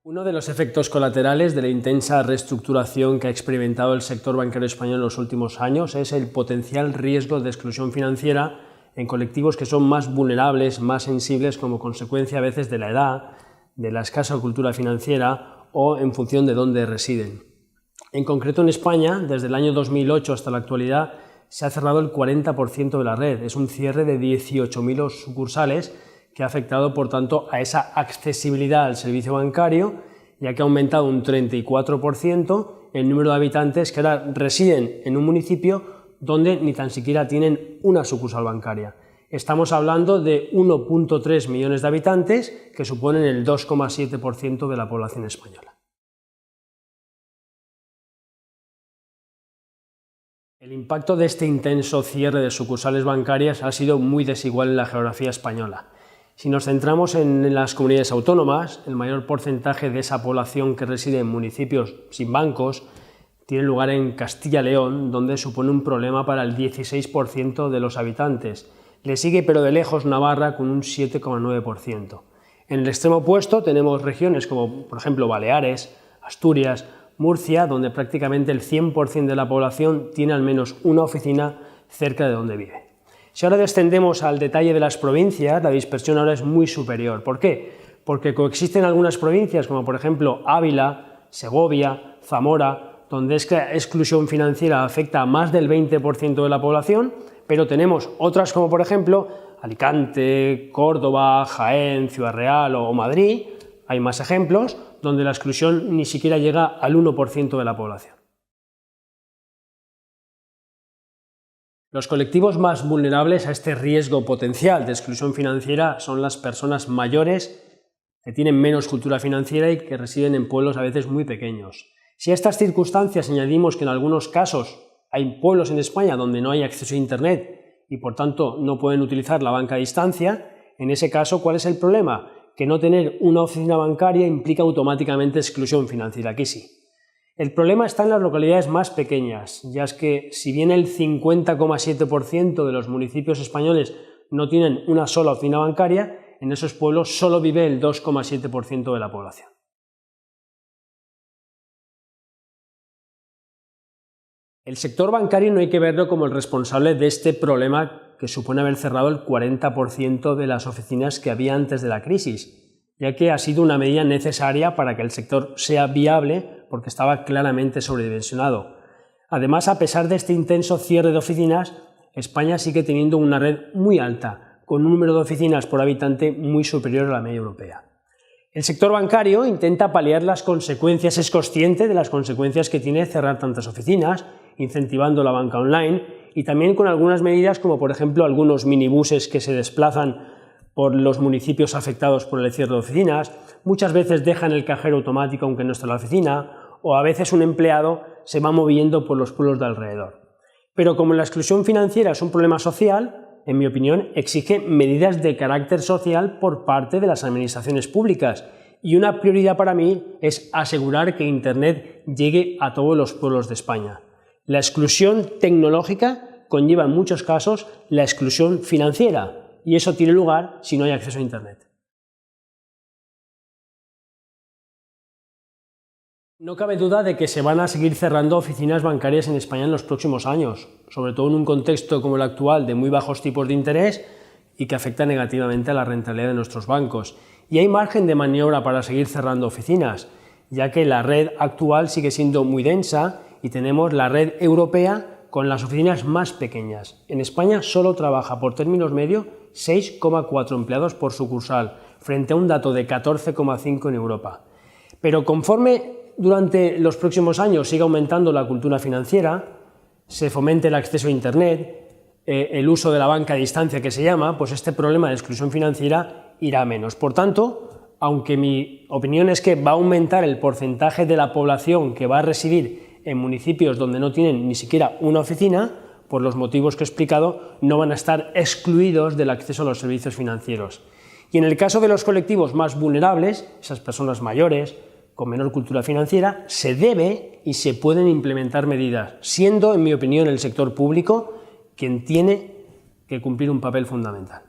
Uno de los efectos colaterales de la intensa reestructuración que ha experimentado el sector bancario español en los últimos años es el potencial riesgo de exclusión financiera en colectivos que son más vulnerables, más sensibles como consecuencia a veces de la edad, de la escasa cultura financiera o en función de dónde residen. En concreto en España, desde el año 2008 hasta la actualidad, se ha cerrado el 40% de la red. Es un cierre de 18.000 sucursales que ha afectado, por tanto, a esa accesibilidad al servicio bancario, ya que ha aumentado un 34% el número de habitantes que ahora residen en un municipio donde ni tan siquiera tienen una sucursal bancaria. Estamos hablando de 1,3 millones de habitantes, que suponen el 2,7% de la población española. El impacto de este intenso cierre de sucursales bancarias ha sido muy desigual en la geografía española. Si nos centramos en las comunidades autónomas, el mayor porcentaje de esa población que reside en municipios sin bancos tiene lugar en Castilla y León, donde supone un problema para el 16% de los habitantes. Le sigue pero de lejos Navarra con un 7,9%. En el extremo opuesto tenemos regiones como por ejemplo Baleares, Asturias, Murcia, donde prácticamente el 100% de la población tiene al menos una oficina cerca de donde vive. Si ahora descendemos al detalle de las provincias, la dispersión ahora es muy superior. ¿Por qué? Porque coexisten algunas provincias como por ejemplo Ávila, Segovia, Zamora, donde esta exclusión financiera afecta a más del 20% de la población, pero tenemos otras como por ejemplo Alicante, Córdoba, Jaén, Ciudad Real o Madrid, hay más ejemplos, donde la exclusión ni siquiera llega al 1% de la población. Los colectivos más vulnerables a este riesgo potencial de exclusión financiera son las personas mayores que tienen menos cultura financiera y que residen en pueblos a veces muy pequeños. Si a estas circunstancias añadimos que en algunos casos hay pueblos en España donde no hay acceso a Internet y por tanto no pueden utilizar la banca a distancia, en ese caso, ¿cuál es el problema? Que no tener una oficina bancaria implica automáticamente exclusión financiera. Aquí sí. El problema está en las localidades más pequeñas, ya es que si bien el 50,7% de los municipios españoles no tienen una sola oficina bancaria, en esos pueblos solo vive el 2,7% de la población. El sector bancario no hay que verlo como el responsable de este problema que supone haber cerrado el 40% de las oficinas que había antes de la crisis, ya que ha sido una medida necesaria para que el sector sea viable porque estaba claramente sobredimensionado. Además, a pesar de este intenso cierre de oficinas, España sigue teniendo una red muy alta, con un número de oficinas por habitante muy superior a la media europea. El sector bancario intenta paliar las consecuencias, es consciente de las consecuencias que tiene cerrar tantas oficinas, incentivando la banca online y también con algunas medidas como por ejemplo algunos minibuses que se desplazan por los municipios afectados por el cierre de oficinas, muchas veces dejan el cajero automático aunque no esté en la oficina, o a veces un empleado se va moviendo por los pueblos de alrededor. Pero como la exclusión financiera es un problema social, en mi opinión, exige medidas de carácter social por parte de las administraciones públicas, y una prioridad para mí es asegurar que Internet llegue a todos los pueblos de España. La exclusión tecnológica conlleva en muchos casos la exclusión financiera, y eso tiene lugar si no hay acceso a Internet. No cabe duda de que se van a seguir cerrando oficinas bancarias en España en los próximos años, sobre todo en un contexto como el actual de muy bajos tipos de interés y que afecta negativamente a la rentabilidad de nuestros bancos. Y hay margen de maniobra para seguir cerrando oficinas, ya que la red actual sigue siendo muy densa y tenemos la red europea con las oficinas más pequeñas. En España solo trabaja por términos medio 6,4 empleados por sucursal, frente a un dato de 14,5 en Europa. Pero conforme durante los próximos años siga aumentando la cultura financiera, se fomente el acceso a Internet, el uso de la banca a distancia que se llama, pues este problema de exclusión financiera irá a menos. Por tanto, aunque mi opinión es que va a aumentar el porcentaje de la población que va a residir en municipios donde no tienen ni siquiera una oficina, por los motivos que he explicado, no van a estar excluidos del acceso a los servicios financieros. Y en el caso de los colectivos más vulnerables, esas personas mayores, con menor cultura financiera, se debe y se pueden implementar medidas, siendo, en mi opinión, el sector público quien tiene que cumplir un papel fundamental.